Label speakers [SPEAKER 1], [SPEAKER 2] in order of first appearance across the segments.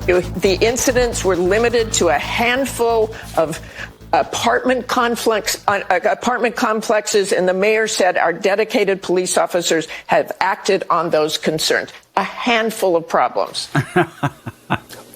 [SPEAKER 1] The incidents were limited to a handful of apartment complexes, and the mayor said our dedicated police officers have acted on those concerns. A handful of problems.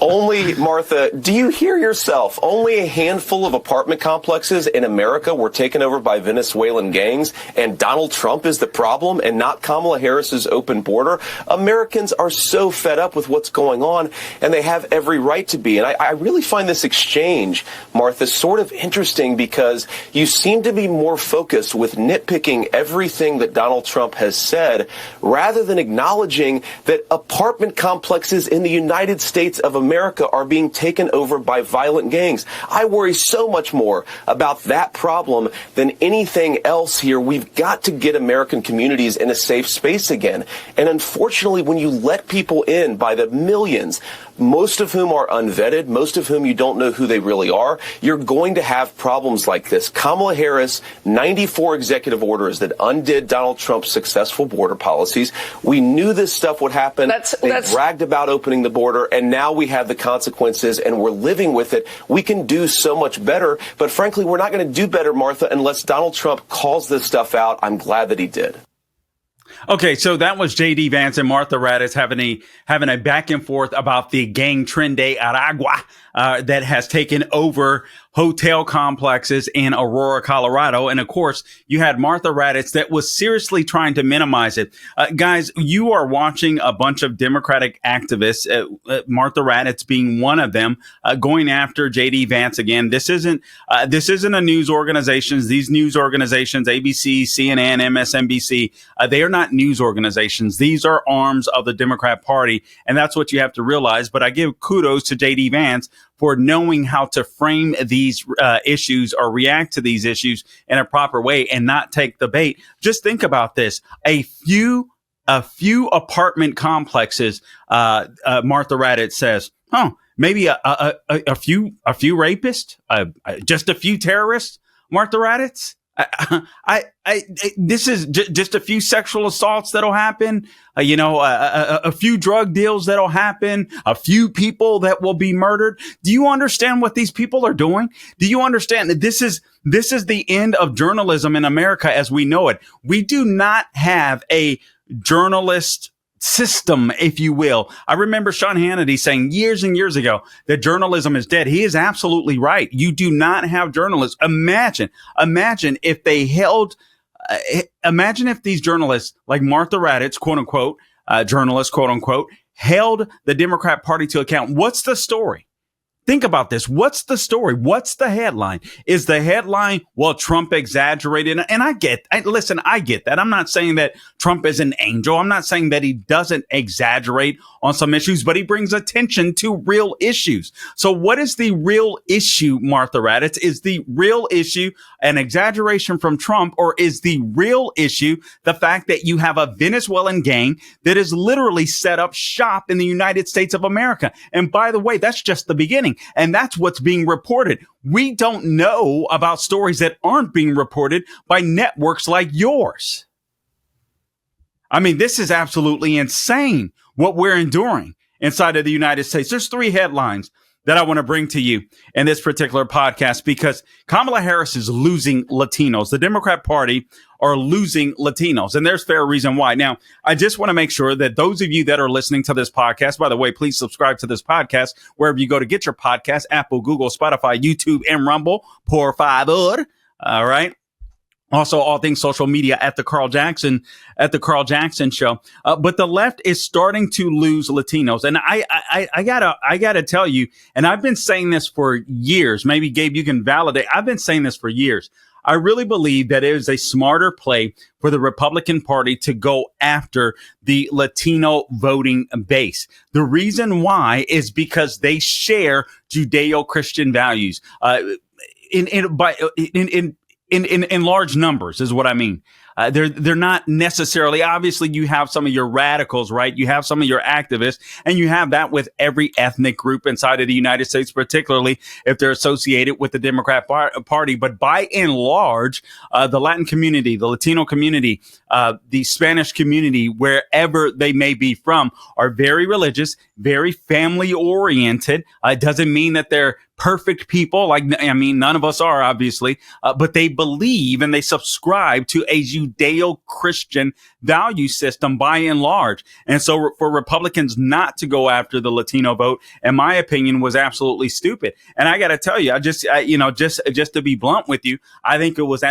[SPEAKER 2] Only, Martha, do you hear yourself? Only a handful of apartment complexes in America were taken over by Venezuelan gangs, and Donald Trump is the problem and not Kamala Harris's open border? Americans are so fed up with what's going on, and they have every right to be. And I really find this exchange, Martha, sort of interesting because you seem to be more focused with nitpicking everything that Donald Trump has said rather than acknowledging that apartment complexes in the United States of America are being taken over by violent gangs. I worry so much more about that problem than anything else here. We've got to get American communities in a safe space again. And unfortunately, when you let people in by the millions, most of whom are unvetted, most of whom you don't know who they really are, you're going to have problems like this. Kamala Harris, 94 executive orders that undid Donald Trump's successful border policies. We knew this stuff would happen. They bragged about opening the border, and now we have the consequences, and we're living with it. We can do so much better, but frankly, we're not going to do better, Martha, unless Donald Trump calls this stuff out. I'm glad that he did.
[SPEAKER 3] Okay, so that was J.D. Vance and Martha Raddatz having a back and forth about the gang Tren de Aragua that has taken over hotel complexes in Aurora, Colorado. And of course, you had Martha Raddatz that was seriously trying to minimize it. Guys, you are watching a bunch of Democratic activists, Martha Raddatz being one of them, going after J.D. Vance again. This isn't a news organization. These news organizations, ABC, CNN, MSNBC, they are not news organizations. These are arms of the Democrat Party. And that's what you have to realize. But I give kudos to J.D. Vance for knowing how to frame these issues or react to these issues in a proper way and not take the bait. Just think about this. A few apartment complexes, Martha Raddatz says, maybe a few rapists, just a few terrorists, Martha Raddatz. This is just a few sexual assaults that'll happen, a few drug deals that'll happen, a few people that will be murdered. Do you understand what these people are doing? Do you understand that this is the end of journalism in America as we know it? We do not have a journalist system, if you will. I remember Sean Hannity saying years and years ago that journalism is dead. He is absolutely right. You do not have journalists. Imagine if they held, imagine if these journalists like Martha Raddatz, quote unquote, journalists, quote unquote, held the Democrat Party to account. What's the story? Think about this. What's the story? What's the headline? Is the headline, well, Trump exaggerated? And I get that. I'm not saying that Trump is an angel. I'm not saying that he doesn't exaggerate on some issues, but he brings attention to real issues. So what is the real issue, Martha Raddatz? Is the real issue an exaggeration from Trump, or is the real issue the fact that you have a Venezuelan gang that is literally set up shop in the United States of America? And by the way, that's just the beginning. And that's what's being reported. We don't know about stories that aren't being reported by networks like yours. I mean, this is absolutely insane what we're enduring inside of the United States. There's three headlines that I want to bring to you in this particular podcast because Kamala Harris is losing Latinos. The Democrat Party are losing Latinos, and there's fair reason why. Now, I just want to make sure that those of you that are listening to this podcast, by the way, please subscribe to this podcast wherever you go to get your podcast, Apple, Google, Spotify, YouTube, and Rumble, por favor. All right. Also, all things social media at the Carl Jackson Show. But the left is starting to lose Latinos. And I gotta tell you, and I've been saying this for years. Maybe Gabe, you can validate. I've been saying this for years. I really believe that it is a smarter play for the Republican Party to go after the Latino voting base. The reason why is because they share Judeo-Christian values. In large numbers is what I mean. They're not necessarily, obviously you have some of your radicals, right? You have some of your activists, and you have that with every ethnic group inside of the United States, particularly if they're associated with the Democrat Party. But by and large, the Latin community, the Latino community, the Spanish community, wherever they may be from, are very religious, very family oriented. It doesn't mean that they're perfect people. None of us are, obviously, but they believe and they subscribe to a Judeo-Christian value system by and large. And so for Republicans not to go after the Latino vote, in my opinion, was absolutely stupid. And I got to tell you, just to be blunt with you, I think it was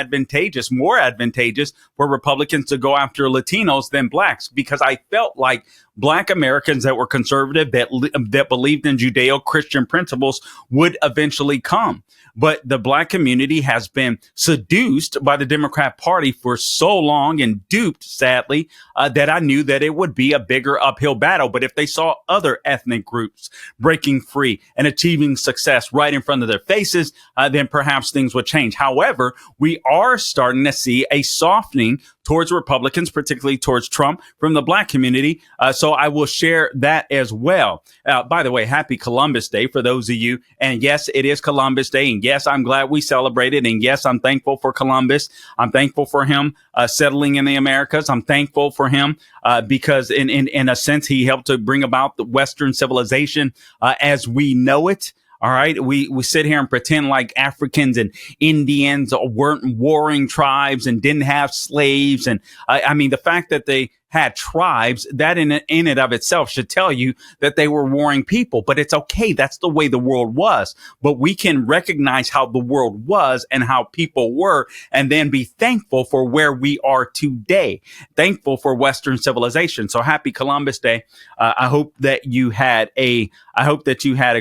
[SPEAKER 3] more advantageous for Republicans to go after Latinos than blacks, because I felt like Black Americans that were conservative, that believed in Judeo-Christian principles would eventually come. But the Black community has been seduced by the Democrat Party for so long and duped, sadly, that I knew that it would be a bigger uphill battle. But if they saw other ethnic groups breaking free and achieving success right in front of their faces, then perhaps things would change. However, we are starting to see a softening towards Republicans, particularly towards Trump, from the Black community. So I will share that as well. By the way, happy Columbus Day for those of you. And yes, it is Columbus Day. And yes, I'm glad we celebrated. And yes, I'm thankful for Columbus. I'm thankful for him settling in the Americas. I'm thankful for him because in a sense, he helped to bring about the Western civilization as we know it. All right. We sit here and pretend like Africans and Indians weren't warring tribes and didn't have slaves. And I mean, the fact that they had tribes, that in and of itself should tell you that they were warring people. But it's okay. That's the way the world was. But we can recognize how the world was and how people were, and then be thankful for where we are today. Thankful for Western civilization. So happy Columbus Day. I hope that you had a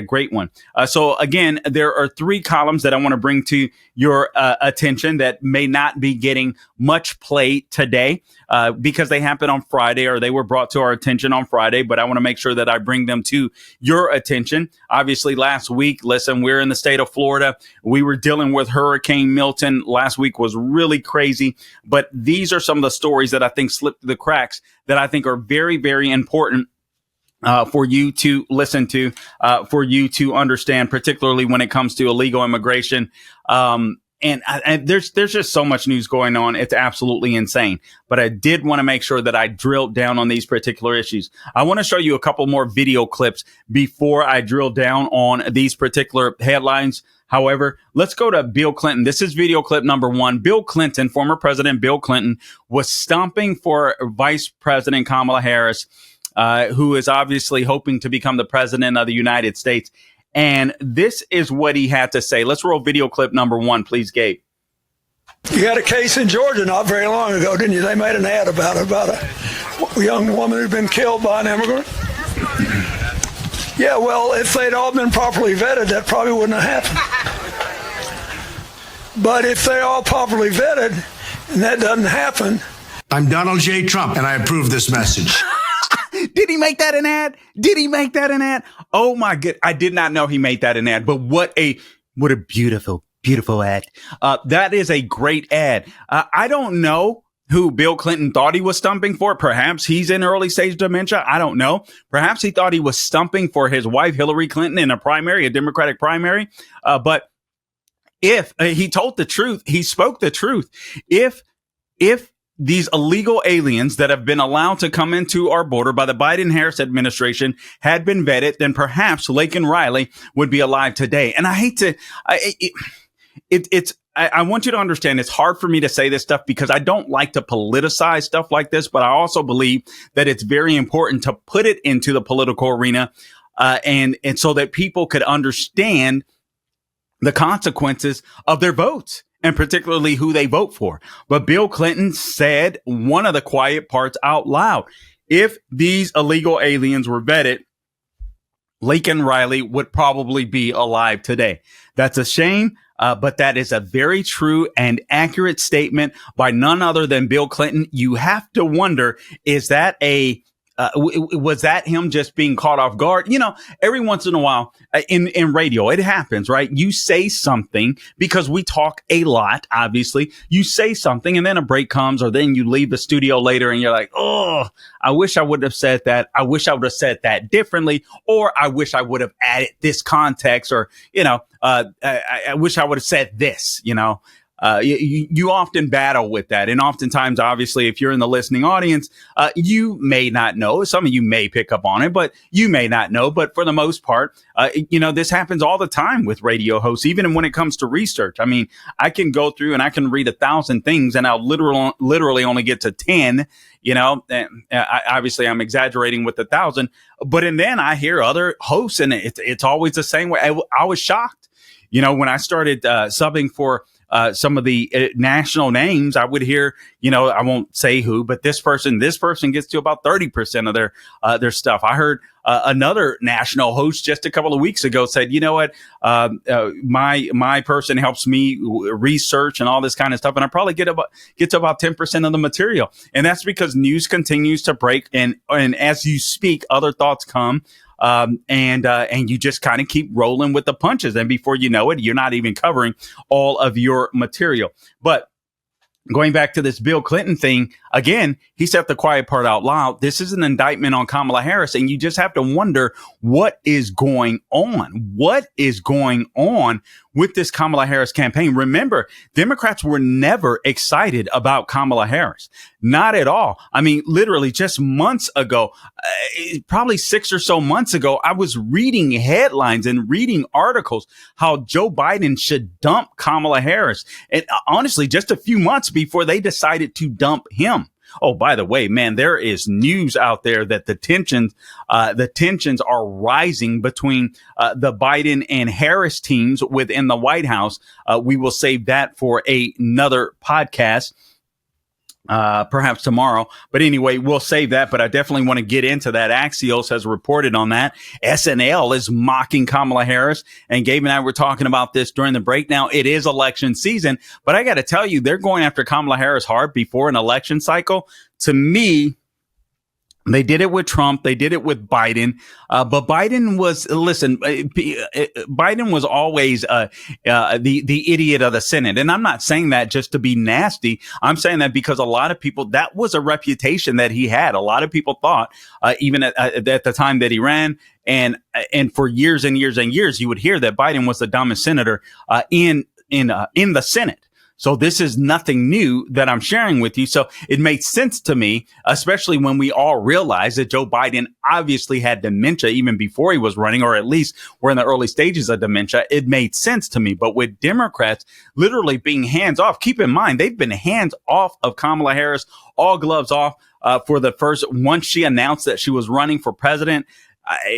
[SPEAKER 3] great one. So again, there are 3 columns that I want to bring to your attention that may not be getting much play today because they happened on Friday, or they were brought to our attention on Friday, but I want to make sure that I bring them to your attention. Obviously, last week, listen, we're in the state of Florida. We were dealing with Hurricane Milton. Last week was really crazy, but these are some of the stories that I think slipped through the cracks that I think are very, very important for you to listen to, for you to understand, particularly when it comes to illegal immigration. And there's just so much news going on. It's absolutely insane. But I did want to make sure that I drilled down on these particular issues. I want to show you a couple more video clips before I drill down on these particular headlines. However, let's go to Bill Clinton. This is video clip number 1. Bill Clinton, former President Bill Clinton, was stomping for Vice President Kamala Harris, who is obviously hoping to become the president of the United States. And this is what he had to say. Let's roll video clip number 1, please, Gabe.
[SPEAKER 4] You had a case in Georgia not very long ago, didn't you? They made an ad about a young woman who'd been killed by an immigrant. Yeah, well, if they'd all been properly vetted, that probably wouldn't have happened. But if they're all properly vetted and that doesn't happen.
[SPEAKER 5] I'm Donald J. Trump, and I approve this message.
[SPEAKER 3] Did he make that an ad? Did he make that an ad? Oh my God. I did not know he made that an ad, but what a beautiful, beautiful ad. That is a great ad. I don't know who Bill Clinton thought he was stumping for. Perhaps he's in early stage dementia. I don't know. Perhaps he thought he was stumping for his wife, Hillary Clinton, in a primary, a Democratic primary. But if he told the truth, he spoke the truth. If these illegal aliens that have been allowed to come into our border by the Biden-Harris administration had been vetted, then perhaps Laken Riley would be alive today. And I hate to, I want you to understand it's hard for me to say this stuff because I don't like to politicize stuff like this, but I also believe that it's very important to put it into the political arena, and so that people could understand the consequences of their votes, and particularly who they vote for. But Bill Clinton said one of the quiet parts out loud. If these illegal aliens were vetted, Laken Riley would probably be alive today. That's a shame, but that is a very true and accurate statement by none other than Bill Clinton. You have to wonder, is that a was that him just being caught off guard? You know, every once in a while in radio, it happens, right? You say something because we talk a lot, obviously. You say something and then a break comes, or then you leave the studio later and you're like, oh, I wish I would have said that. I wish I would have said that differently, or I wish I would have added this context, or, you know, I wish I would have said this, you know. You often battle with that. And oftentimes, obviously, if you're in the listening audience, you may not know. Some of you may pick up on it, but you may not know. But for the most part, you know, this happens all the time with radio hosts, even when it comes to research. I mean, I can go through and I can read 1,000 things and I'll literally only get to 10, you know. Obviously, I'm exaggerating with 1,000, but and then I hear other hosts and it's always the same way. I was shocked, you know, when I started subbing for some of the national names, I would hear, you know, I won't say who, but this person gets to about 30% of their stuff. I heard another national host just a couple of weeks ago said, you know what, my person helps me research and all this kind of stuff, and I probably get to about 10% of the material, and that's because news continues to break, and as you speak, other thoughts come. And you just kind of keep rolling with the punches. And before you know it, you're not even covering all of your material. But going back to this Bill Clinton thing, again, he said the quiet part out loud. This is an indictment on Kamala Harris. And you just have to wonder what is going on. What is going on with this Kamala Harris campaign? Remember, Democrats were never excited about Kamala Harris. Not at all. I mean, literally just months ago, probably 6 or so months ago, I was reading headlines and reading articles how Joe Biden should dump Kamala Harris. And honestly, just a few months before they decided to dump him. Oh, by the way, man, there is news out there that the tensions are rising between the Biden and Harris teams within the White House. We will save that for another podcast. Perhaps tomorrow. But anyway, we'll save that. But I definitely want to get into that. Axios has reported on that. SNL is mocking Kamala Harris. And Gabe and I were talking about this during the break. Now, it is election season, but I got to tell you, they're going after Kamala Harris hard before an election cycle. To me, they did it with Trump. They did it with Biden. But Biden was, listen, Biden was always the idiot of the Senate. And I'm not saying that just to be nasty. I'm saying that because a lot of people, that was a reputation that he had. A lot of people thought, even at the time that he ran, and for years and years and years, you would hear that Biden was the dumbest senator in the Senate. So this is nothing new that I'm sharing with you. So it made sense to me, especially when we all realized that Joe Biden obviously had dementia even before he was running, or at least we're in the early stages of dementia. It made sense to me. But with Democrats literally being hands off, keep in mind, they've been hands off of Kamala Harris, all gloves off for the first, once she announced that she was running for president.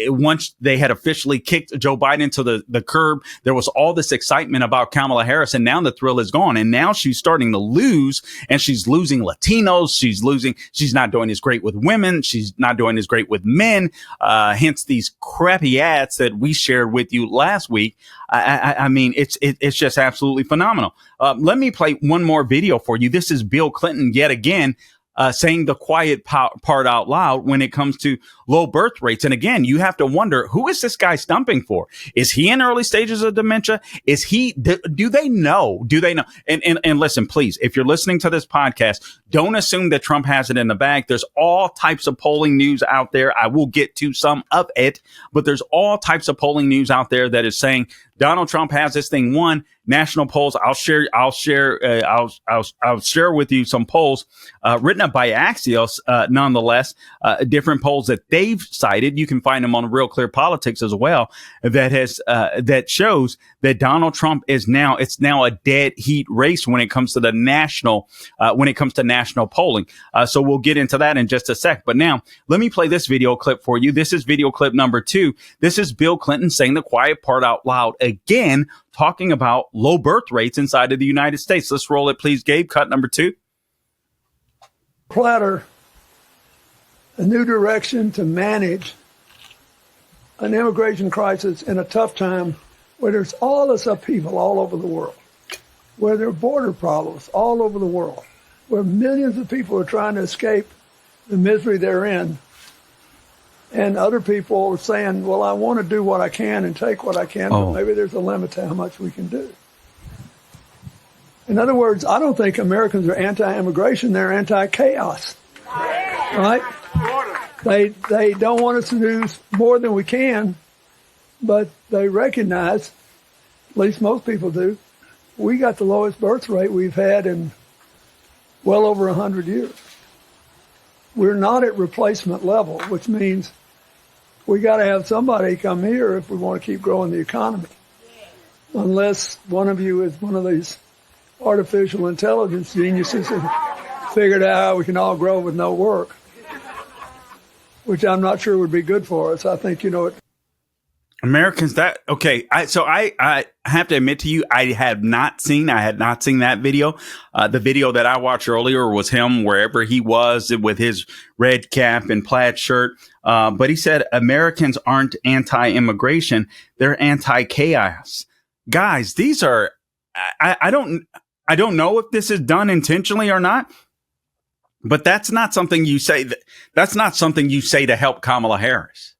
[SPEAKER 3] Once they had officially kicked Joe Biden to the curb, there was all this excitement about Kamala Harris, and now the thrill is gone. And now she's starting to lose, and she's losing Latinos. She's not doing as great with women. She's not doing as great with men. Hence these crappy ads that we shared with you last week. I mean, it's just absolutely phenomenal. Let me play one more video for you. This is Bill Clinton yet again. Saying the quiet part out loud when it comes to low birth rates. And again, you have to wonder, who is this guy stumping for? Is he in early stages of dementia? Is he, do they know? And listen, please, if you're listening to this podcast, don't assume that Trump has it in the bag. There's all types of polling news out there. I will get to some of it, but there's all types of polling news out there that is saying Donald Trump has this thing won. National polls. I'll share with you some polls written up by Axios, nonetheless, different polls that they've cited. You can find them on Real Clear Politics as well. That shows that Donald Trump it's now a dead heat race when it comes to the national polling. So we'll get into that in just a sec. But now let me play this video clip for you. This is video clip number 2. This is Bill Clinton saying the quiet part out loud again, talking about low birth rates inside of the United States. Let's roll it, please, Gabe. Cut number 2.
[SPEAKER 4] Platter a new direction to manage an immigration crisis in a tough time where there's all this upheaval all over the world, where there are border problems all over the world, where millions of people are trying to escape the misery they're in. And other people are saying, well, I want to do what I can and take what I can, but maybe there's a limit to how much we can do. In other words, I don't think Americans are anti-immigration, they're anti-chaos. Right? They don't want us to do more than we can, but they recognize, at least most people do, we got the lowest birth rate we've had in well over 100 years. We're not at replacement level, which means we got to have somebody come here if we want to keep growing the economy. Unless one of you is one of these artificial intelligence geniuses and figured out how we can all grow with no work, which I'm not sure would be good for us. I think,
[SPEAKER 3] Americans, I have to admit to you, I had not seen that video. The video that I watched earlier was him wherever he was with his red cap and plaid shirt. But he said Americans aren't anti-immigration. They're anti-chaos. Guys, these are, I don't know if this is done intentionally or not, but that's not something you say. That's not something you say to help Kamala Harris.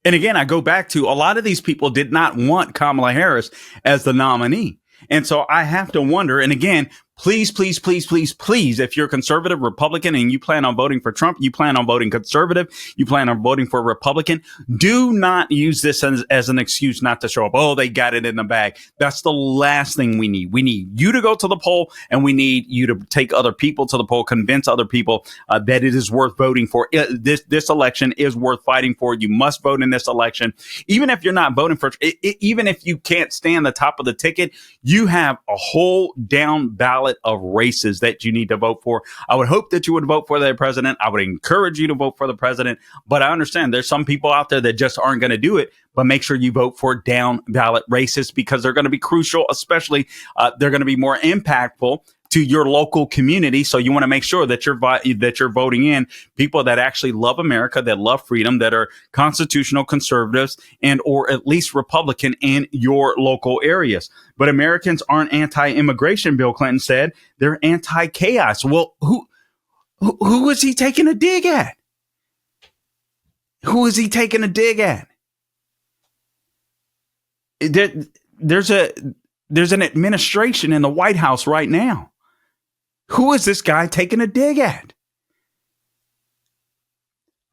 [SPEAKER 3] And again, I go back to a lot of these people did not want Kamala Harris as the nominee. And so I have to wonder, and again, please, if you're a conservative Republican and you plan on voting for Trump, you plan on voting conservative, you plan on voting for Republican, do not use this as an excuse not to show up. Oh, they got it in the bag. That's the last thing we need. We need you to go to the poll, and we need you to take other people to the poll, convince other people that it is worth voting for. This election is worth fighting for. You must vote in this election. Even if you're not voting for, even if you can't stand the top of the ticket, you have a whole down ballot of races that you need to vote for. I would hope that you would vote for the president. I would encourage you to vote for the president, but I understand there's some people out there that just aren't going to do it. But make sure you vote for down ballot races because they're going to be crucial, especially they're going to be more impactful to your local community. So you want to make sure that you're voting in people that actually love America, that love freedom, that are constitutional conservatives and or at least Republican in your local areas. But Americans aren't anti-immigration, Bill Clinton said. They're anti-chaos. Well, who is he taking a dig at? Who is he taking a dig at? There's an administration in the White House right now. Who is this guy taking a dig at?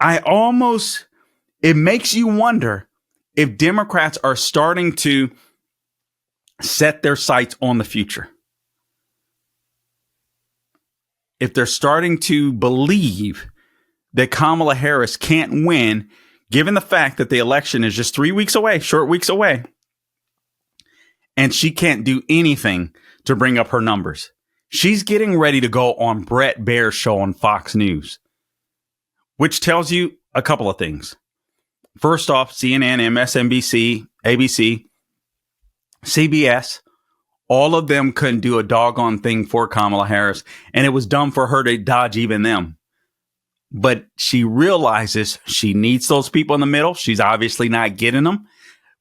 [SPEAKER 3] It makes you wonder if Democrats are starting to set their sights on the future. If they're starting to believe that Kamala Harris can't win, given the fact that the election is just 3 weeks away, short weeks away, and she can't do anything to bring up her numbers. She's getting ready to go on Bret Baier's show on Fox News, which tells you a couple of things. First off, CNN, MSNBC, ABC, CBS, all of them couldn't do a doggone thing for Kamala Harris, and it was dumb for her to dodge even them. But she realizes she needs those people in the middle. She's obviously not getting them.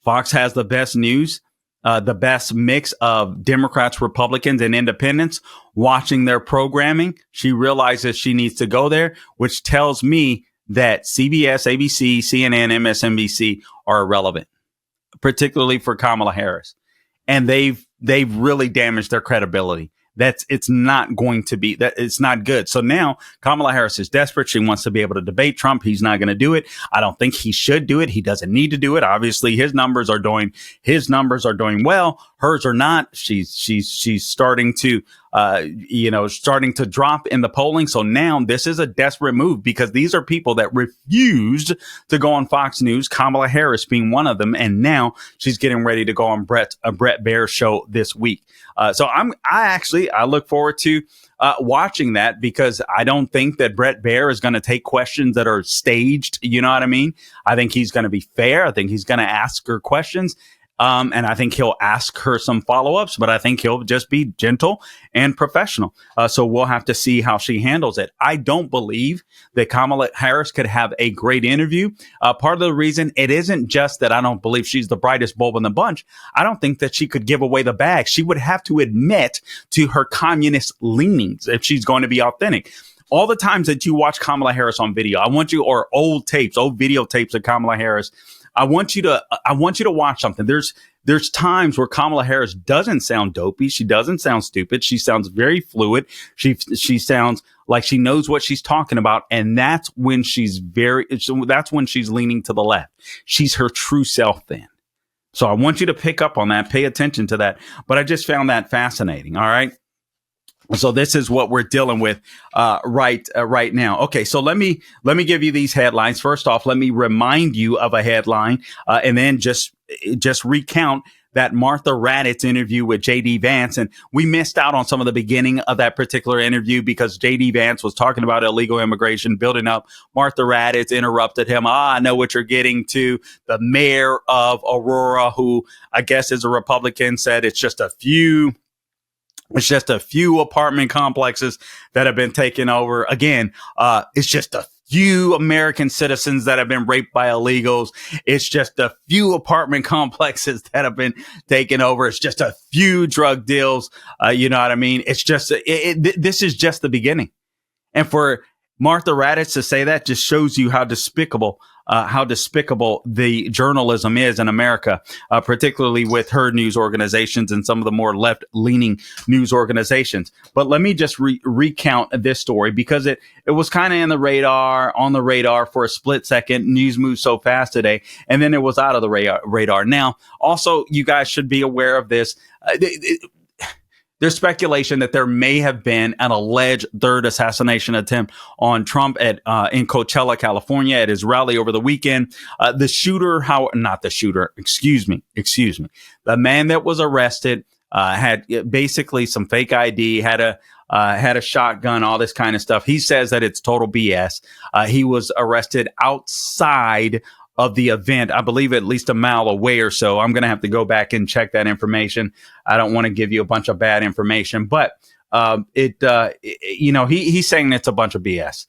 [SPEAKER 3] Fox has the best news. The best mix of Democrats, Republicans, and independents watching their programming. She realizes she needs to go there, which tells me that CBS, ABC, CNN, MSNBC are irrelevant, particularly for Kamala Harris. And they've really damaged their credibility. It's not good. So now Kamala Harris is desperate. She wants to be able to debate Trump. He's not going to do it. I don't think he should do it. He doesn't need to do it. Obviously, his numbers are doing well. Hers are not. She's starting to drop in the polling. So now this is a desperate move because these are people that refused to go on Fox News, Kamala Harris being one of them. And now she's getting ready to go on Bret Baier's show this week. So I look forward to watching that because I don't think that Bret Baier is going to take questions that are staged. You know what I mean? I think he's going to be fair. I think he's going to ask her questions. And I think he'll ask her some follow-ups, but I think he'll just be gentle and professional. So we'll have to see how she handles it. I don't believe that Kamala Harris could have a great interview. Part of the reason it isn't just that I don't believe she's the brightest bulb in the bunch. I don't think that she could give away the bag. She would have to admit to her communist leanings if she's going to be authentic. all the times that you watch Kamala Harris on video, I want you, or old videotapes of Kamala Harris, I want you to watch something. There's times where Kamala Harris doesn't sound dopey. She doesn't sound stupid. She sounds very fluid. She sounds like she knows what she's talking about. And that's when she's leaning to the left. She's her true self then. So I want you to pick up on that, pay attention to that. But I just found that fascinating. All right. So this is what we're dealing with right now. Okay, so let me give you these headlines. First off, let me remind you of a headline, and then just recount that Martha Raddatz interview with J.D. Vance. And we missed out on some of the beginning of that particular interview because J.D. Vance was talking about illegal immigration, building up. Martha Raddatz interrupted him. I know what you're getting to. The mayor of Aurora, who I guess is a Republican, said it's just a few apartment complexes that have been taken over. Again, it's just a few American citizens that have been raped by illegals. It's just a few apartment complexes that have been taken over. It's just a few drug deals. You know what I mean? It's just, this is just the beginning. And for Martha Raddatz to say that just shows you how despicable the journalism is in America, particularly with her news organizations and some of the more left-leaning news organizations. But let me just recount this story because it was kind of on the radar for a split second. News moved so fast today, and then it was out of the radar. Now, also, you guys should be aware of this. There's speculation that there may have been an alleged third assassination attempt on Trump in Coachella, California, at his rally over the weekend. The man that was arrested had basically some fake ID, had a shotgun, all this kind of stuff. He says that it's total BS. He was arrested outside of the event, I believe at least a mile away or so. I'm going to have to go back and check that information. I don't want to give you a bunch of bad information, but he's saying it's a bunch of BS.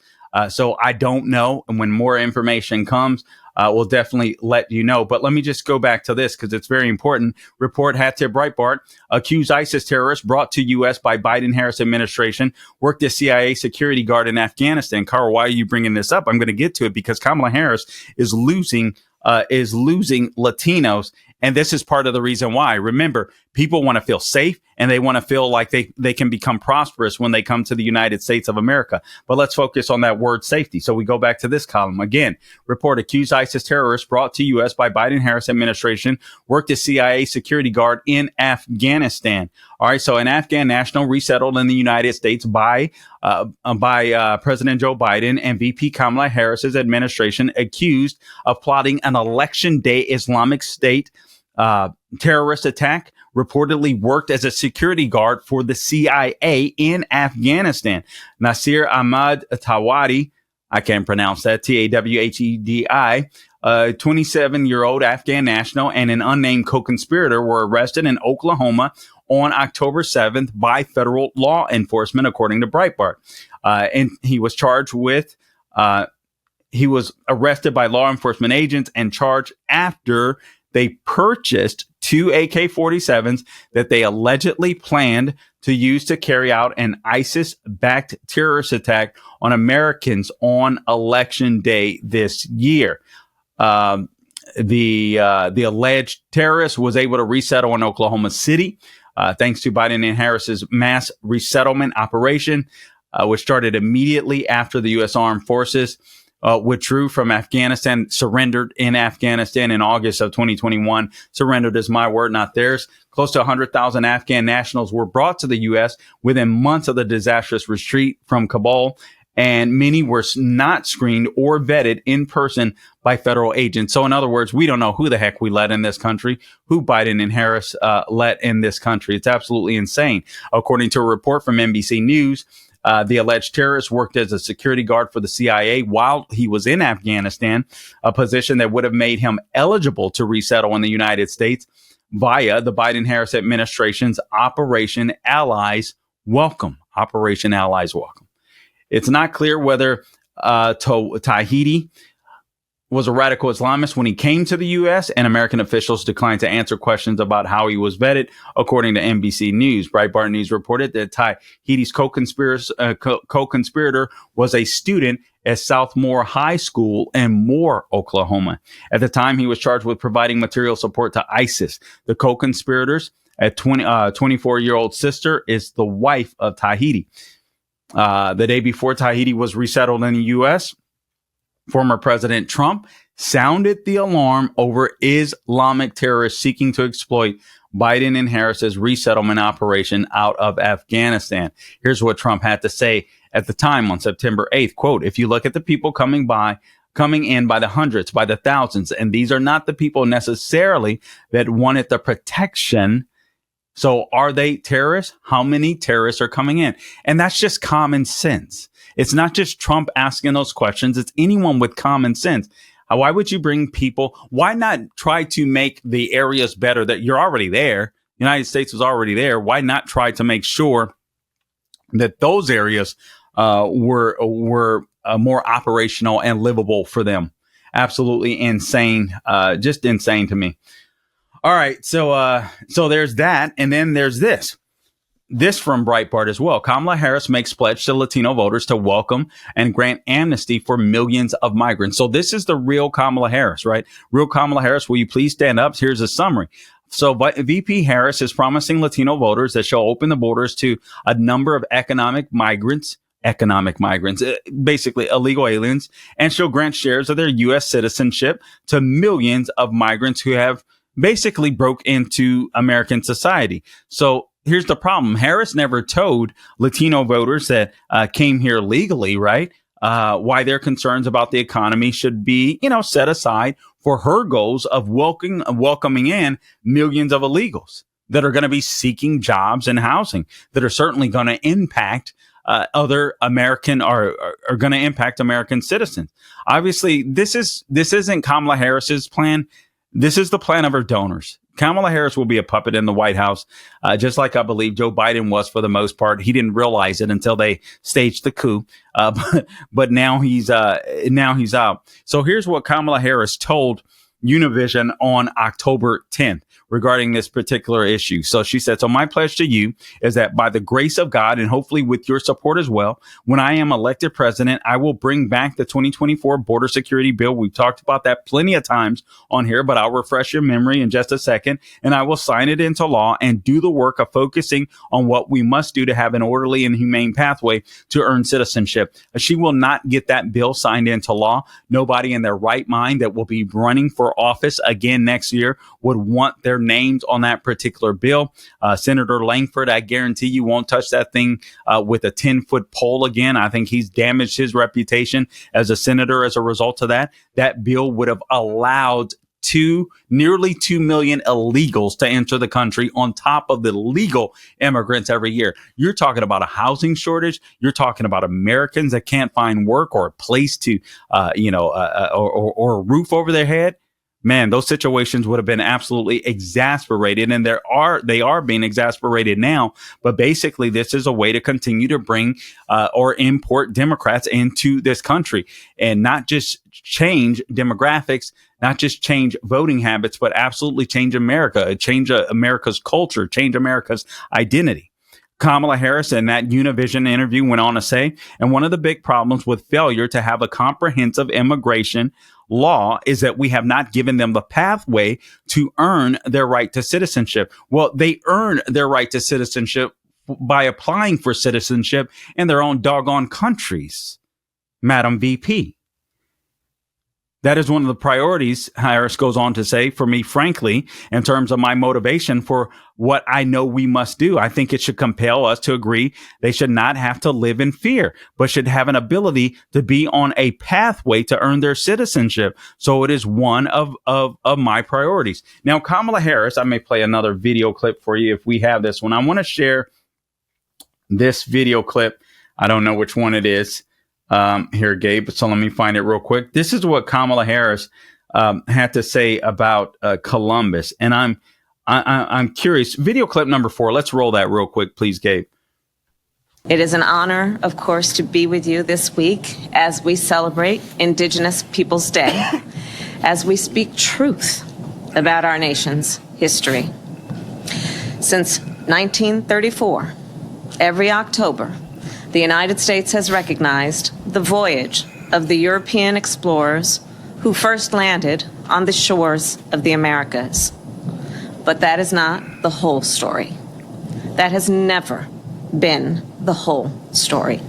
[SPEAKER 3] So I don't know. And when more information comes, we'll definitely let you know. But let me just go back to this because it's very important. Report Hattie Breitbart, accused ISIS terrorist brought to U.S. by Biden-Harris administration, worked as CIA security guard in Afghanistan. Carl, why are you bringing this up? I'm going to get to it because Kamala Harris is losing Latinos. And this is part of the reason why. Remember, people want to feel safe and they want to feel like they can become prosperous when they come to the United States of America. But let's focus on that word safety. So we go back to this column again. Report accused ISIS terrorist brought to U.S. by Biden-Harris administration, worked as CIA security guard in Afghanistan. All right. So an Afghan national resettled in the United States by President Joe Biden and VP Kamala Harris's administration, accused of plotting an election day Islamic State terrorist attack, reportedly worked as a security guard for the CIA in Afghanistan. Nasir Ahmad Tawadi, I can't pronounce that, Tawhedi, 27-year-old Afghan national and an unnamed co-conspirator were arrested in Oklahoma on October 7th by federal law enforcement, according to Breitbart. And he was charged with, he was arrested by law enforcement agents and charged after they purchased 2 AK-47s that they allegedly planned to use to carry out an ISIS-backed terrorist attack on Americans on Election Day this year. The alleged terrorist was able to resettle in Oklahoma City thanks to Biden and Harris's mass resettlement operation, which started immediately after the U.S. Armed Forces withdrew from Afghanistan, surrendered in Afghanistan in August of 2021. Surrendered is my word, not theirs. Close to 100,000 Afghan nationals were brought to the U.S. within months of the disastrous retreat from Kabul, and many were not screened or vetted in person by federal agents. So in other words, we don't know who the heck we let in this country, who Biden and Harris let in this country. It's absolutely insane. According to a report from NBC News, the alleged terrorist worked as a security guard for the CIA while he was in Afghanistan, a position that would have made him eligible to resettle in the United States via the Biden-Harris administration's Operation Allies Welcome. Operation Allies Welcome. It's not clear whether Tawhidi was a radical Islamist when he came to the U.S., and American officials declined to answer questions about how he was vetted, according to NBC News. Breitbart News reported that Tahiti's co-conspirator was a student at Southmore High School in Moore, Oklahoma. At the time, he was charged with providing material support to ISIS. The co-conspirators, a 24-year-old sister, is the wife of Tahiti. The day before Tahiti was resettled in the U.S., former President Trump sounded the alarm over Islamic terrorists seeking to exploit Biden and Harris's resettlement operation out of Afghanistan. Here's what Trump had to say at the time on September 8th. Quote, if you look at the people coming in by the hundreds, by the thousands, and these are not the people necessarily that wanted the protection. So are they terrorists? How many terrorists are coming in? And that's just common sense. It's not just Trump asking those questions. It's anyone with common sense. Why would you bring people? Why not try to make the areas better that you're already there? The United States was already there. Why not try to make sure that those areas were more operational and livable for them? Absolutely insane. Just insane to me. All right. So there's that. And then there's this. This from Breitbart as well. Kamala Harris makes pledge to Latino voters to welcome and grant amnesty for millions of migrants. So this is the real Kamala Harris, right? Real Kamala Harris. Will you please stand up? Here's a summary. So VP Harris is promising Latino voters that she'll open the borders to a number of economic migrants, basically illegal aliens, and she'll grant shares of their U.S. citizenship to millions of migrants who have basically broke into American society. So here's the problem. Harris never told Latino voters that came here legally, right? Why their concerns about the economy should be, set aside for her goals of welcoming in millions of illegals that are going to be seeking jobs and housing that are certainly going to impact other American or are going to impact American citizens. Obviously, this isn't Kamala Harris's plan. This is the plan of her donors. Kamala Harris will be a puppet in the White House, just like I believe Joe Biden was for the most part. He didn't realize it until they staged the coup, but now he's out. So here's what Kamala Harris told Univision on October 10th regarding this particular issue. So she said, so my pledge to you is that by the grace of God and hopefully with your support as well, when I am elected president, I will bring back the 2024 border security bill. We've talked about that plenty of times on here, but I'll refresh your memory in just a second, and I will sign it into law and do the work of focusing on what we must do to have an orderly and humane pathway to earn citizenship. She will not get that bill signed into law. Nobody in their right mind that will be running for office again next year would want their names on that particular bill. Senator Langford, I guarantee you won't touch that thing with a 10-foot pole again. I think he's damaged his reputation as a senator as a result of that. That bill would have allowed nearly 2 million illegals to enter the country on top of the legal immigrants every year. You're talking about a housing shortage. You're talking about Americans that can't find work or a place to, or a roof over their head. Man, those situations would have been absolutely exasperated, and they are being exasperated now. But basically, this is a way to continue to bring or import Democrats into this country and not just change demographics, not just change voting habits, but absolutely change America, change America's culture, change America's identity. Kamala Harris in that Univision interview went on to say, and one of the big problems with failure to have a comprehensive immigration law is that we have not given them the pathway to earn their right to citizenship. Well, they earn their right to citizenship by applying for citizenship in their own doggone countries, Madam VP. That is one of the priorities, Harris goes on to say, for me, frankly, in terms of my motivation for what I know we must do. I think it should compel us to agree they should not have to live in fear, but should have an ability to be on a pathway to earn their citizenship. So it is one of my priorities. Now, Kamala Harris, I may play another video clip for you if we have this one. I want to share this video clip. I don't know which one it is. Here, Gabe. So let me find it real quick. This is what Kamala Harris had to say about Columbus, and I'm curious. Video clip number 4. Let's roll that real quick, please, Gabe.
[SPEAKER 6] It is an honor, of course, to be with you this week as we celebrate Indigenous Peoples Day. as we speak truth about our nation's history. Since 1934, every October, the United States has recognized the voyage of the European explorers who first landed on the shores of the Americas. But that is not the whole story. That has never been the whole story.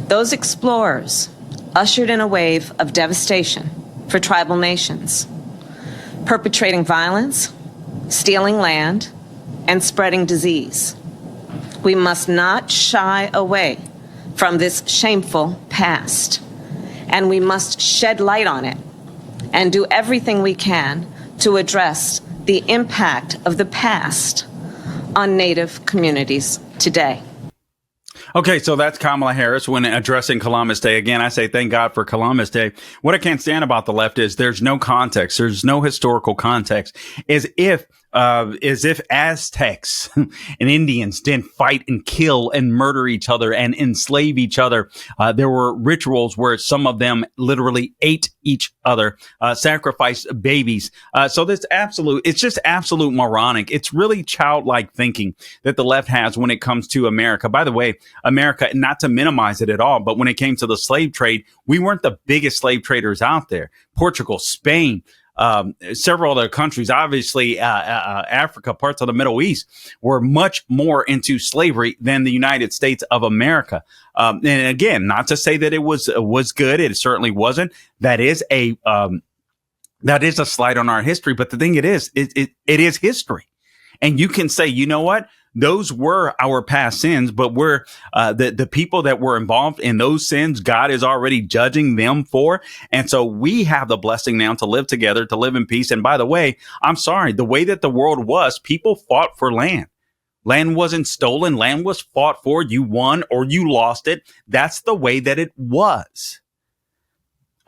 [SPEAKER 6] Those explorers ushered in a wave of devastation for tribal nations, perpetrating violence, stealing land, and spreading disease. We must not shy away from this shameful past, and we must shed light on it and do everything we can to address the impact of the past on Native communities today.
[SPEAKER 3] Okay, so that's Kamala Harris when addressing Columbus Day. Again, I say thank God for Columbus Day. What I can't stand about the left is there's no context. There's no historical context. As if Aztecs and Indians didn't fight and kill and murder each other and enslave each other. There were rituals where some of them literally ate each other, sacrificed babies. So it's just absolute moronic. It's really childlike thinking that the left has when it comes to America. By the way, America, not to minimize it at all, but when it came to the slave trade, we weren't the biggest slave traders out there. Portugal, Spain, several other countries, obviously Africa, parts of the Middle East, were much more into slavery than the United States of America. And again, not to say that it was good. It certainly wasn't. That is a slight on our history. But the thing it is history. And you can say, you know what? Those were our past sins, but we're the people that were involved in those sins, God is already judging them for. And so we have the blessing now to live together, to live in peace. And by the way, I'm sorry, the way that the world was, people fought for land. Land wasn't stolen. Land was fought for. You won or you lost it. That's the way that it was.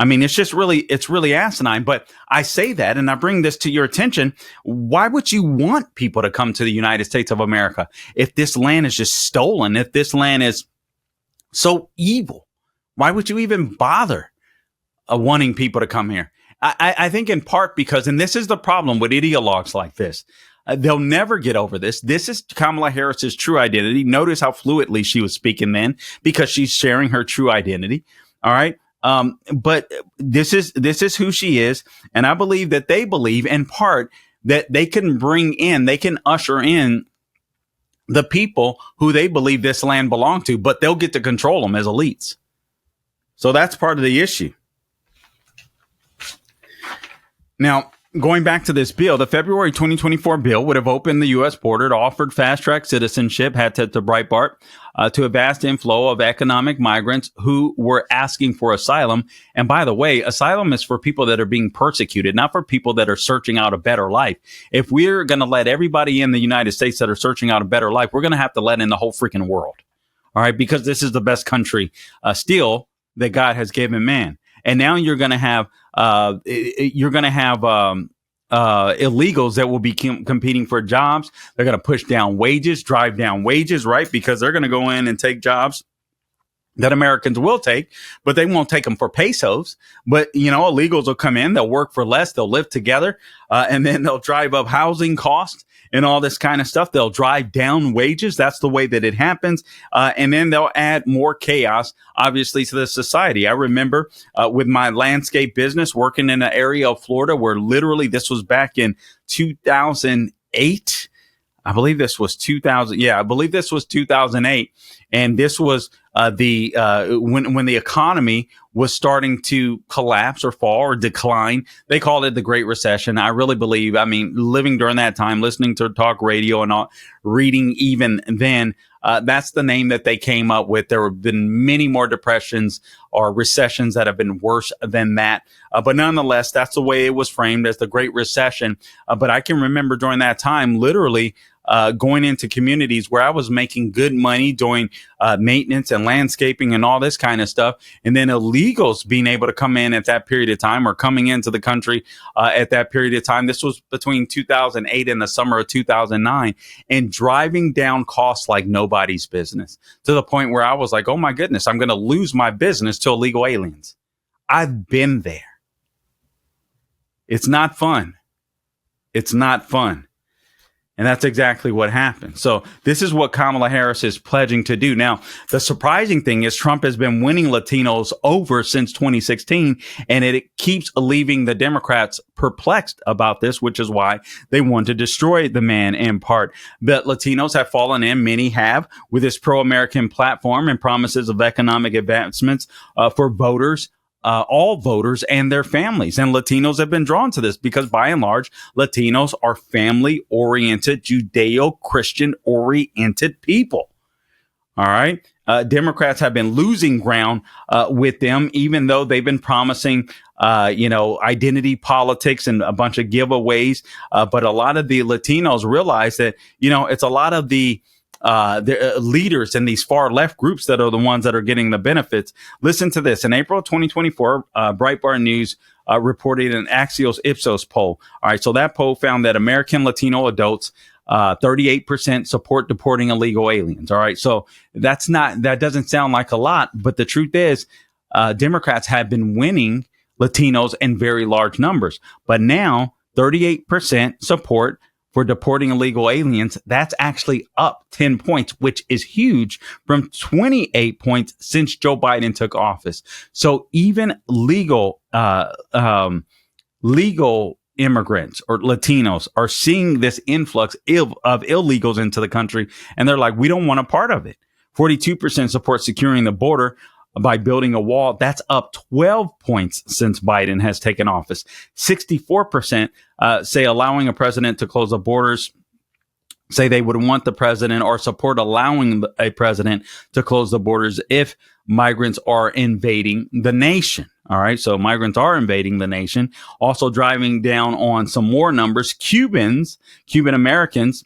[SPEAKER 3] I mean, it's really asinine, but I say that and I bring this to your attention. Why would you want people to come to the United States of America if this land is just stolen, if this land is so evil? Why would you even bother wanting people to come here? I think in part because, and this is the problem with ideologues like this, they'll never get over this. This is Kamala Harris's true identity. Notice how fluidly she was speaking then because she's sharing her true identity. All right. But this is who she is. And I believe that they believe in part that they can usher in the people who they believe this land belonged to, but they'll get to control them as elites. So that's part of the issue. Now, going back to this bill, the February 2024 bill would have opened the U.S. border to offered fast-track citizenship, had to Breitbart, to a vast inflow of economic migrants who were asking for asylum. And by the way, asylum is for people that are being persecuted, not for people that are searching out a better life. If we're going to let everybody in the United States that are searching out a better life, we're going to have to let in the whole freaking world. All right, because this is the best country still that God has given man. And now you're going to have illegals that will be competing for jobs. They're going to push down wages, drive down wages, right? Because they're going to go in and take jobs that Americans will take, but they won't take them for pesos. But, illegals will come in, they'll work for less, they'll live together, and then they'll drive up housing costs and all this kind of stuff. They'll drive down wages. That's the way that it happens. And then they'll add more chaos, obviously, to the society. I remember with my landscape business working in an area of Florida where literally this was back in 2008. I believe this was 2000. Yeah, I believe this was 2008. And this was when the economy was starting to collapse or fall or decline. They called it the Great Recession. I really believe, living during that time, listening to talk radio and all, reading even then, that's the name that they came up with. There have been many more depressions or recessions that have been worse than that. But nonetheless, that's the way it was framed as the Great Recession. But I can remember during that time, literally, going into communities where I was making good money doing maintenance and landscaping and all this kind of stuff. And then illegals being able to come in at that period of time or coming into the country at that period of time. This was between 2008 and the summer of 2009 and driving down costs like nobody's business to the point where I was like, oh, my goodness, I'm going to lose my business to illegal aliens. I've been there. It's not fun. It's not fun. And that's exactly what happened. So this is what Kamala Harris is pledging to do. Now, the surprising thing is Trump has been winning Latinos over since 2016, and it keeps leaving the Democrats perplexed about this, which is why they want to destroy the man in part. But Latinos have fallen in, many have, with his pro-American platform and promises of economic advancements for voters. All voters and their families. And Latinos have been drawn to this because by and large, Latinos are family oriented, Judeo-Christian oriented people. All right. Democrats have been losing ground with them, even though they've been promising, identity politics and a bunch of giveaways. But a lot of the Latinos realize that, it's a lot of the leaders in these far left groups that are the ones that are getting the benefits. Listen to this. In April 2024, Breitbart News reported an Axios Ipsos poll. All right. So that poll found that American Latino adults 38% support deporting illegal aliens. All right. So that doesn't sound like a lot, but the truth is, Democrats have been winning Latinos in very large numbers, but now 38% support for deporting illegal aliens. That's actually up 10 points, which is huge from 28 points since Joe Biden took office. So even legal immigrants or Latinos are seeing this influx of illegals into the country, and they're like, we don't want a part of it. 42% support securing the border by building a wall. That's up 12 points since Biden has taken office. 64% say allowing a president to close the borders, say they would want the president or support allowing a president to close the borders if migrants are invading the nation. All right. So migrants are invading the nation. Also driving down on some more numbers, Cuban Americans,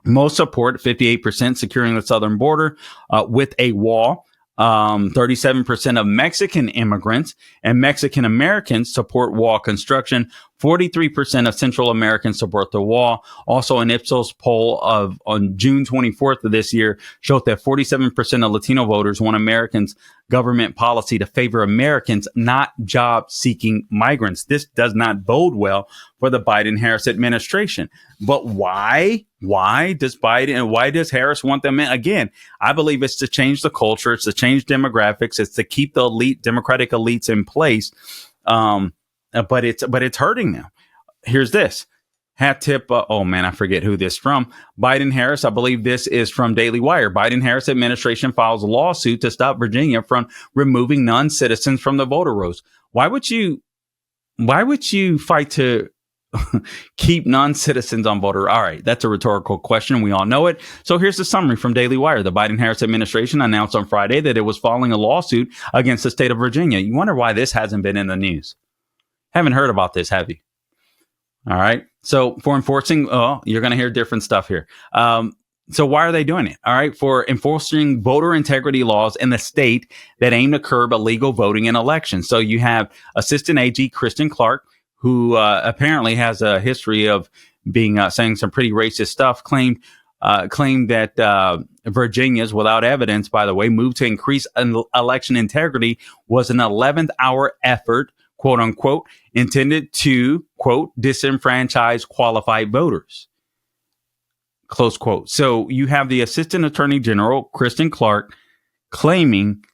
[SPEAKER 3] most support, 58% securing the southern border with a wall. 37% of Mexican immigrants and Mexican Americans support wall construction. 43% of Central Americans support the wall. Also, an Ipsos poll on June 24th of this year showed that 47% of Latino voters want Americans' government policy to favor Americans, not job-seeking migrants. This does not bode well for the Biden-Harris administration. But why? Why does Harris want them in? Again, I believe it's to change the culture. It's to change demographics. It's to keep the Democratic elites in place. But it's hurting them. Here's this. Hat tip. I forget who this from. Biden-Harris. I believe this is from Daily Wire. Biden-Harris administration files a lawsuit to stop Virginia from removing non-citizens from the voter rolls. Why would you fight to keep non-citizens on voter? All right. That's a rhetorical question. We all know it. So here's the summary from Daily Wire. The Biden-Harris administration announced on Friday that it was filing a lawsuit against the state of Virginia. You wonder why this hasn't been in the news. Haven't heard about this, have you? All right. So for enforcing, you're going to hear different stuff here. So why are they doing it? All right. For enforcing voter integrity laws in the state that aim to curb illegal voting in elections. So you have Assistant AG Kristen Clark, who apparently has a history of being saying some pretty racist stuff, claimed that Virginia's, without evidence, by the way, move to increase election integrity was an 11th hour effort, quote unquote, intended to, quote, disenfranchise qualified voters, close quote. So you have the Assistant Attorney General, Kristen Clark, claiming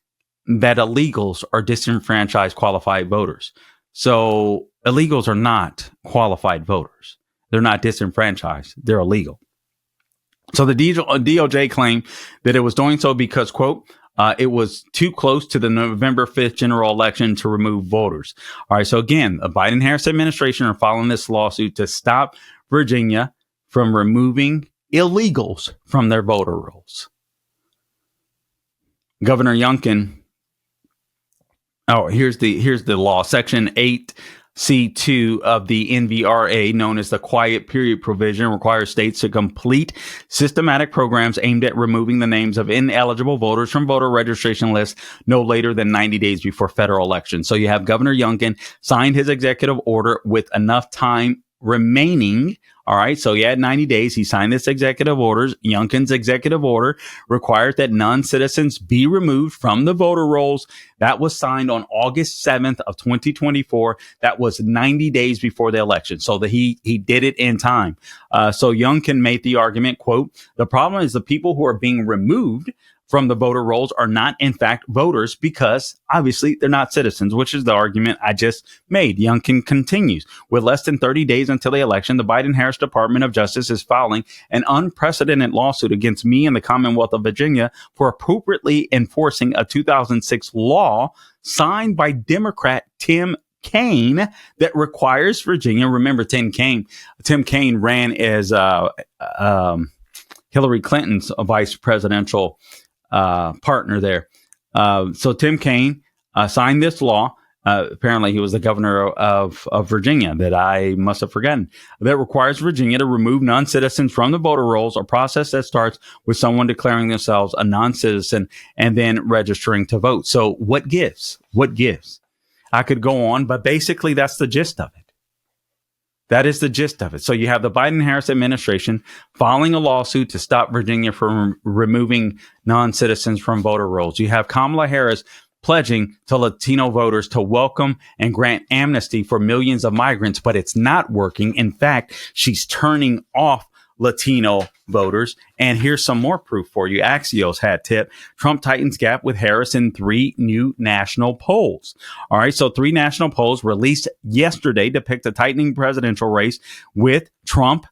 [SPEAKER 3] that illegals are disenfranchised qualified voters. So illegals are not qualified voters. They're not disenfranchised. They're illegal. So the DOJ claimed that it was doing so because, quote, it was too close to the November 5th general election to remove voters. All right. So again, the Biden-Harris administration are filing this lawsuit to stop Virginia from removing illegals from their voter rolls. Governor Youngkin. Oh, here's the law. Section 8C2 of the NVRA, known as the quiet period provision, requires states to complete systematic programs aimed at removing the names of ineligible voters from voter registration lists no later than 90 days before federal elections. So you have Governor Youngkin signed his executive order with enough time remaining, All right. So he had 90 days. He signed this executive order. Youngkin's executive order required that non-citizens be removed from the voter rolls. That was signed on August 7th of 2024. That was 90 days before the election. So that he did it in time. So Youngkin made the argument, quote, the problem is the people who are being removed from the voter rolls are not, in fact, voters because obviously they're not citizens, which is the argument I just made. Youngkin continues. With less than 30 days until the election, the Biden-Harris Department of Justice is filing an unprecedented lawsuit against me and the Commonwealth of Virginia for appropriately enforcing a 2006 law signed by Democrat Tim Kaine that requires Virginia. Remember, Tim Kaine ran as Hillary Clinton's vice presidential partner there. So Tim Kaine signed this law. Apparently, he was the governor of Virginia that I must have forgotten. That requires Virginia to remove non-citizens from the voter rolls, a process that starts with someone declaring themselves a non-citizen and then registering to vote. So what gives? What gives? I could go on, but basically that's the gist of it. That is the gist of it. So you have the Biden-Harris administration filing a lawsuit to stop Virginia from removing non-citizens from voter rolls. You have Kamala Harris pledging to Latino voters to welcome and grant amnesty for millions of migrants, but it's not working. In fact, she's turning off Latino voters. And here's some more proof for you. Axios had tip. Trump tightens gap with Harris in 3 new national polls. All right. So 3 national polls released yesterday depict a tightening presidential race with Trump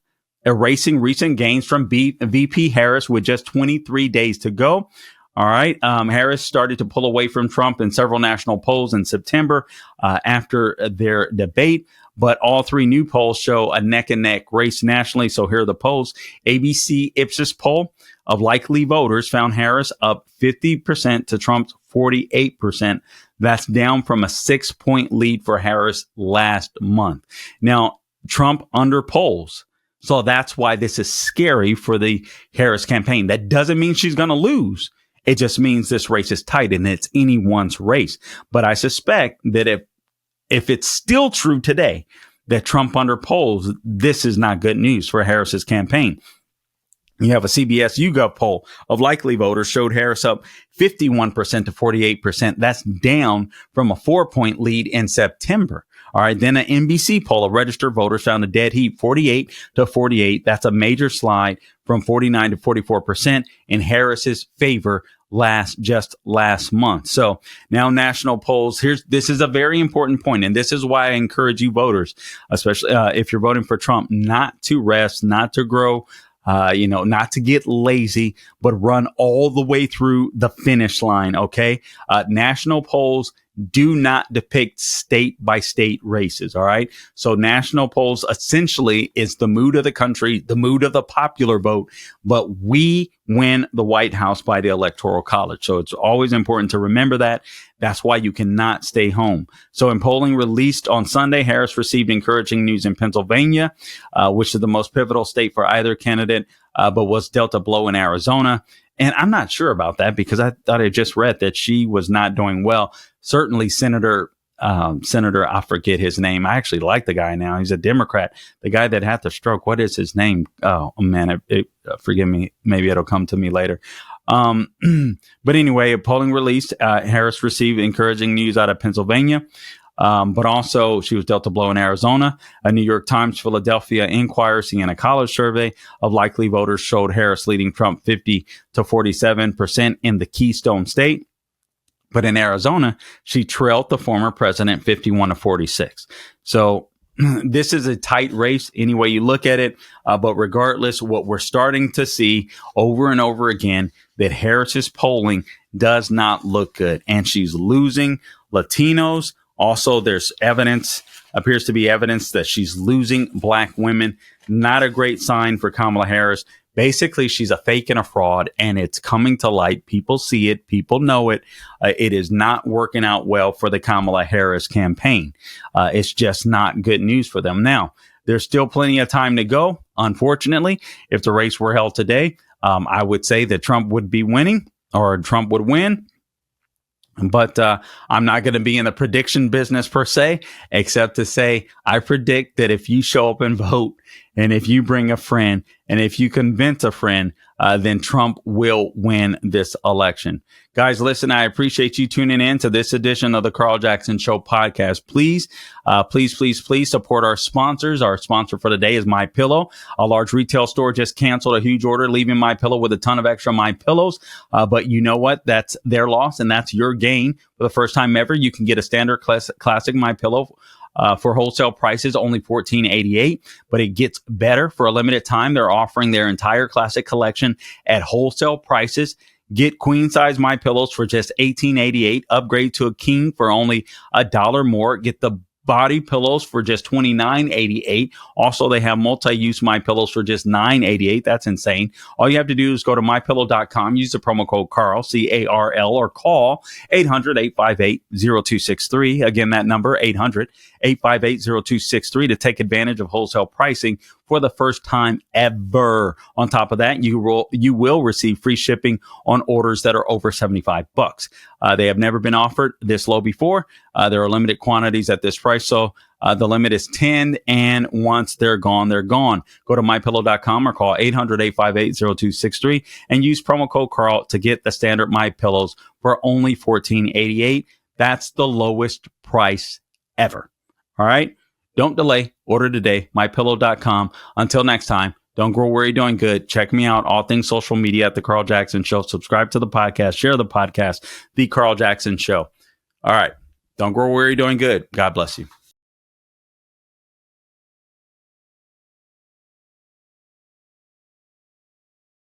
[SPEAKER 3] erasing recent gains from VP Harris with just 23 days to go. All right. Harris started to pull away from Trump in several national polls in September after their debate. But all 3 new polls show a neck and neck race nationally. So here are the polls. ABC Ipsos poll of likely voters found Harris up 50% to Trump's 48%. That's down from a 6-point lead for Harris last month. Now, Trump under polls. So that's why this is scary for the Harris campaign. That doesn't mean she's going to lose. It just means this race is tight and it's anyone's race. But I suspect that if it's still true today that Trump under polls, this is not good news for Harris's campaign. You have a CBS YouGov poll of likely voters showed Harris up 51% to 48%. That's down from a 4-point lead in September. All right. Then an NBC poll of registered voters found a dead heat, 48 to 48. That's a major slide from 49 to 44% in Harris's favor just last month. So now national polls, this is a very important point. And this is why I encourage you voters, especially if you're voting for Trump, not to rest, not to grow, not to get lazy, but run all the way through the finish line. OK, national polls do not depict state by state races. All right. So national polls essentially is the mood of the country, the mood of the popular vote. But we win the White House by the Electoral College. So it's always important to remember that. That's why you cannot stay home. So in polling released on Sunday, Harris received encouraging news in Pennsylvania, which is the most pivotal state for either candidate, but was dealt a blow in Arizona. And I'm not sure about that because I thought I just read that she was not doing well. Certainly Senator, I forget his name. I actually like the guy now. He's a Democrat. The guy that had the stroke. What is his name? Oh man, forgive me. Maybe it'll come to me later. But anyway, a polling released, Harris received encouraging news out of Pennsylvania. But also she was dealt a blow in Arizona. A New York Times, Philadelphia Inquirer, Siena College survey of likely voters showed Harris leading Trump 50 to 47% in the Keystone State. But in Arizona, she trailed the former president 51 to 46. So this is a tight race any way you look at it. But regardless, what we're starting to see over and over again, that Harris's polling does not look good. And she's losing Latinos. Also, there's appears to be evidence that she's losing Black women. Not a great sign for Kamala Harris. Basically, she's a fake and a fraud, and it's coming to light. People see it. People know it. It is not working out well for the Kamala Harris campaign. It's just not good news for them. Now, there's still plenty of time to go. Unfortunately, if the race were held today, I would say that Trump would be winning or Trump would win. But I'm not going to be in the prediction business per se, except to say I predict that if you show up and vote And if you bring a friend and if you convince a friend, then Trump will win this election. Guys, listen, I appreciate you tuning in to this edition of the Carl Jackson Show podcast. Please support our sponsors. Our sponsor for the day is MyPillow. A large retail store just canceled a huge order, leaving MyPillow with a ton of extra MyPillows. But you know what? That's their loss and that's your gain. For the first time ever, you can get a standard classic MyPillow for wholesale prices, only $14.88, but it gets better. For a limited time, they're offering their entire classic collection at wholesale prices. Get queen size MyPillows for just $18.88. Upgrade to a king for only $1 more. Get the body pillows for just $29.88. Also, they have multi-use MyPillows for just $9.88. That's insane. All you have to do is go to mypillow.com, use the promo code Carl, C-A-R-L, or call 800-858-0263. Again, that number, 800-858-0263 to take advantage of wholesale pricing for the first time ever. On top of that, you will receive free shipping on orders that are over $75. They have never been offered this low before. There are limited quantities at this price, so the limit is 10, and once they're gone, they're gone. Go to mypillow.com or call 800-858-0263 and use promo code Carl to get the standard MyPillows for only $14.88. That's the lowest price ever. All right? Don't delay. Order today. MyPillow.com. Until next time, don't grow weary doing good. Check me out. All things social media at The Carl Jackson Show. Subscribe to the podcast. Share the podcast. The Carl Jackson Show. All right. Don't grow weary doing good. God bless you.